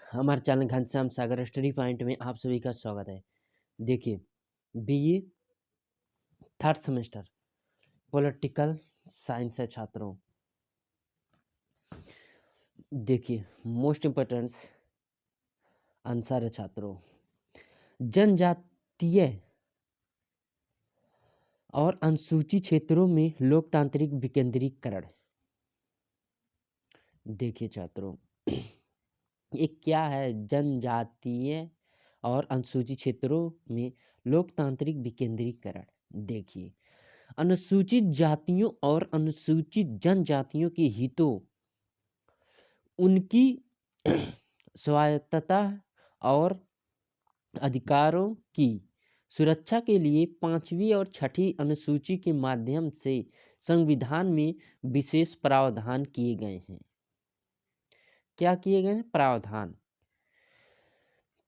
हमारे चैनल घनश्याम सागर study point में आप सभी का स्वागत है। देखिए, BA third semester political science है छात्रों। देखिए, मोस्ट इम्पोर्टेंट आंसर है छात्रों, जनजातीय और अनुसूचित क्षेत्रों में लोकतांत्रिक विकेंद्रीकरण। देखिए छात्रों, ये क्या है? जनजातीय और अनुसूचित क्षेत्रों में लोकतांत्रिक विकेंद्रीकरण। देखिए, अनुसूचित जातियों और अनुसूचित जनजातियों के हितों, उनकी स्वायत्तता और अधिकारों की सुरक्षा के लिए 5वीं और 6ठी अनुसूची के माध्यम से संविधान में विशेष प्रावधान किए गए हैं। क्या किए गए हैं? प्रावधान।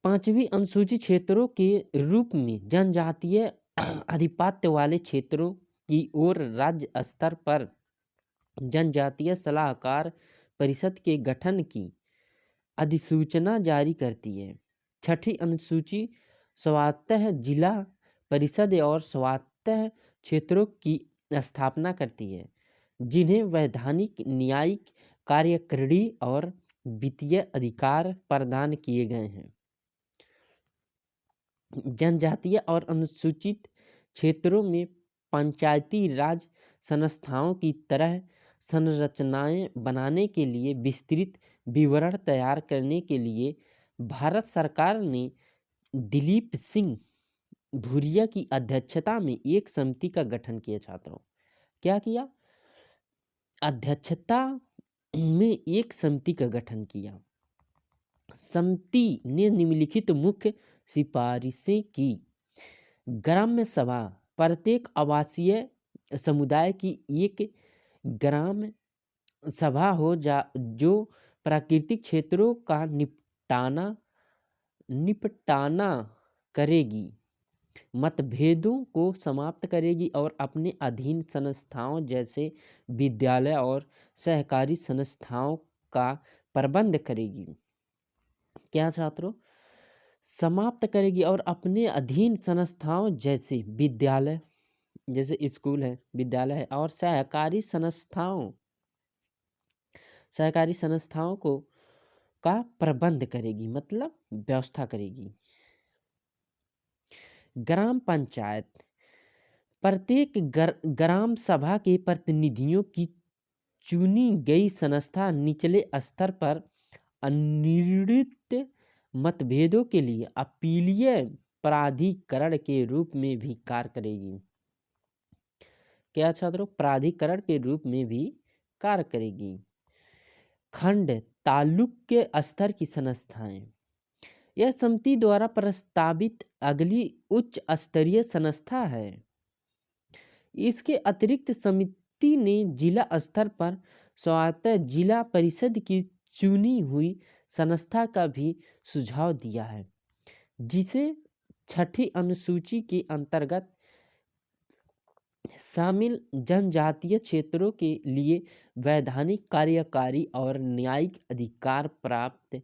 5वीं अनुसूची क्षेत्रों के रूप में जनजातीय आधिपत्य वाले क्षेत्रों की ओर राज्य स्तर पर जनजातीय सलाहकार परिषद के गठन की अधिसूचना जारी करती है। 6ठी अनुसूची स्वायत्तः जिला परिषद और स्वायत्तः क्षेत्रों की स्थापना करती है, जिन्हें वैधानिक, न्यायिक, कार्यकारिणी और वित्तीय अधिकार प्रदान किए गए हैं। जनजातीय और अनुसूचित क्षेत्रों में पंचायती राज संस्थाओं की तरह संरचनाएं बनाने के लिए विस्तृत विवरण तैयार करने के लिए भारत सरकार ने दिलीप सिंह भूरिया की अध्यक्षता में एक समिति का गठन किया। छात्रों, क्या किया? अध्यक्षता में एक समिति का गठन किया। समिति ने निम्नलिखित मुख्य सिफारिशें की। ग्राम्य सभा, प्रत्येक आवासीय समुदाय की एक ग्राम सभा हो जो प्राकृतिक क्षेत्रों का निपटाना करेगी, मतभेदों को समाप्त करेगी और अपने अधीन संस्थाओं जैसे विद्यालय और सहकारी संस्थाओं का प्रबंध करेगी। क्या छात्रों? समाप्त करेगी और अपने अधीन संस्थाओं जैसे विद्यालय, जैसे स्कूल है, विद्यालय है, और सहकारी संस्थाओं को का प्रबंध करेगी, मतलब व्यवस्था करेगी। ग्राम पंचायत, प्रत्येक ग्राम सभा के प्रतिनिधियों की चुनी गई संस्था निचले स्तर पर अनिर्णित मतभेदों के लिए अपीलीय प्राधिकरण के रूप में भी कार्य करेगी। क्या छात्रों? प्राधिकरण के रूप में भी कार्य करेगी। खंड तालुक के स्तर की संस्थाएं, यह समिति द्वारा प्रस्तावित अगली उच्च स्तरीय संस्था है। इसके अतिरिक्त समिति ने जिला स्तर पर स्वायत्त जिला परिषद की चुनी हुई संस्था का भी सुझाव दिया है, जिसे 6ठी अनुसूची के अंतर्गत शामिल जनजातीय क्षेत्रों के लिए वैधानिक, कार्यकारी और न्यायिक अधिकार प्राप्त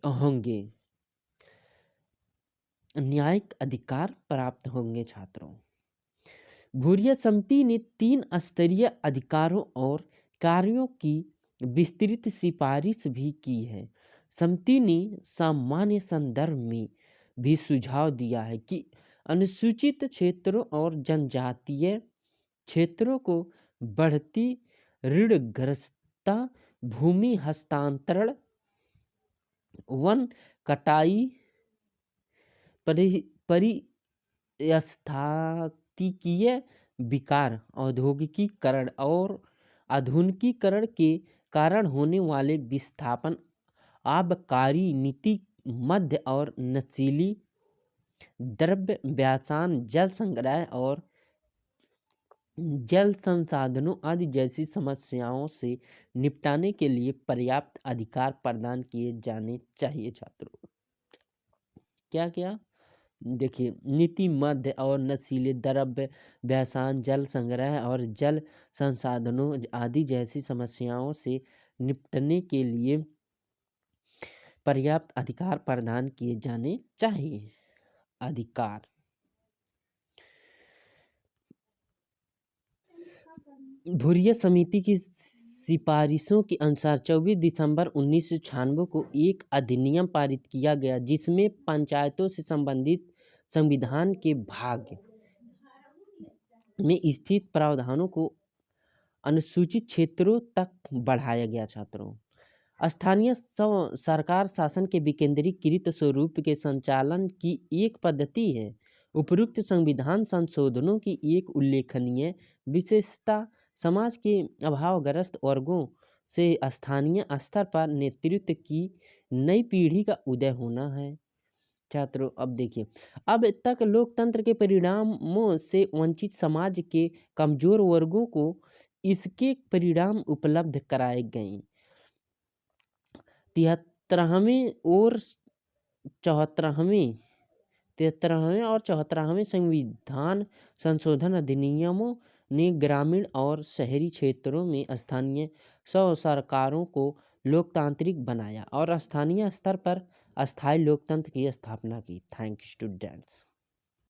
होंगे। छात्रों, भूरिया समिति ने 3 स्तरीय अधिकारों और कार्यों की विस्तृत सिफारिश भी की है। समिति ने सामान्य संदर्भ में भी सुझाव दिया है कि अनुसूचित क्षेत्रों और जनजातीय क्षेत्रों को बढ़ती ऋणग्रस्तता, भूमि हस्तांतरण, वन कटाई, परिस्थातिकीय विकार, औद्योगिकीकरण और आधुनिकीकरण के कारण होने वाले विस्थापन, आबकारी नीति, मध्य और नशीली द्रव्य व्यासान, जल संग्रह और जल संसाधनों आदि जैसी समस्याओं से निपटाने के लिए पर्याप्त अधिकार प्रदान किए जाने चाहिए। छात्रों, क्या क्या? देखिए, नीति, मध्य और नशीले द्रव्य व्यासान, जल संग्रह और जल संसाधनों आदि जैसी समस्याओं से निपटने के लिए पर्याप्त अधिकार प्रदान किए जाने चाहिए। अधिकार भुरिया समिति की सिफारिशों के अनुसार 24 दिसंबर 1996 को एक अधिनियम पारित किया गया जिसमें पंचायतों से संबंधित संविधान के भाग में स्थित प्रावधानों को अनुसूचित क्षेत्रों तक बढ़ाया गया। छात्रों, स्थानीय सरकार शासन के विकेंद्रीकृत स्वरूप के संचालन की एक पद्धति है। उपरोक्त संविधान संशोधनों की एक उल्लेखनीय विशेषता समाज के अभावग्रस्त वर्गों से स्थानीय स्तर पर नेतृत्व की नई पीढ़ी का उदय होना है। छात्रों, अब देखिए, अब तक लोकतंत्र के परिणामों से वंचित समाज के कमजोर वर्गों को इसके परिणाम उपलब्ध कराए गए। 73वें और 74वें संविधान संशोधन अधिनियमों ने ग्रामीण और शहरी क्षेत्रों में स्थानीय सरकारों को लोकतांत्रिक बनाया और स्थानीय स्तर पर अस्थायी लोकतंत्र की स्थापना की। Thank you students.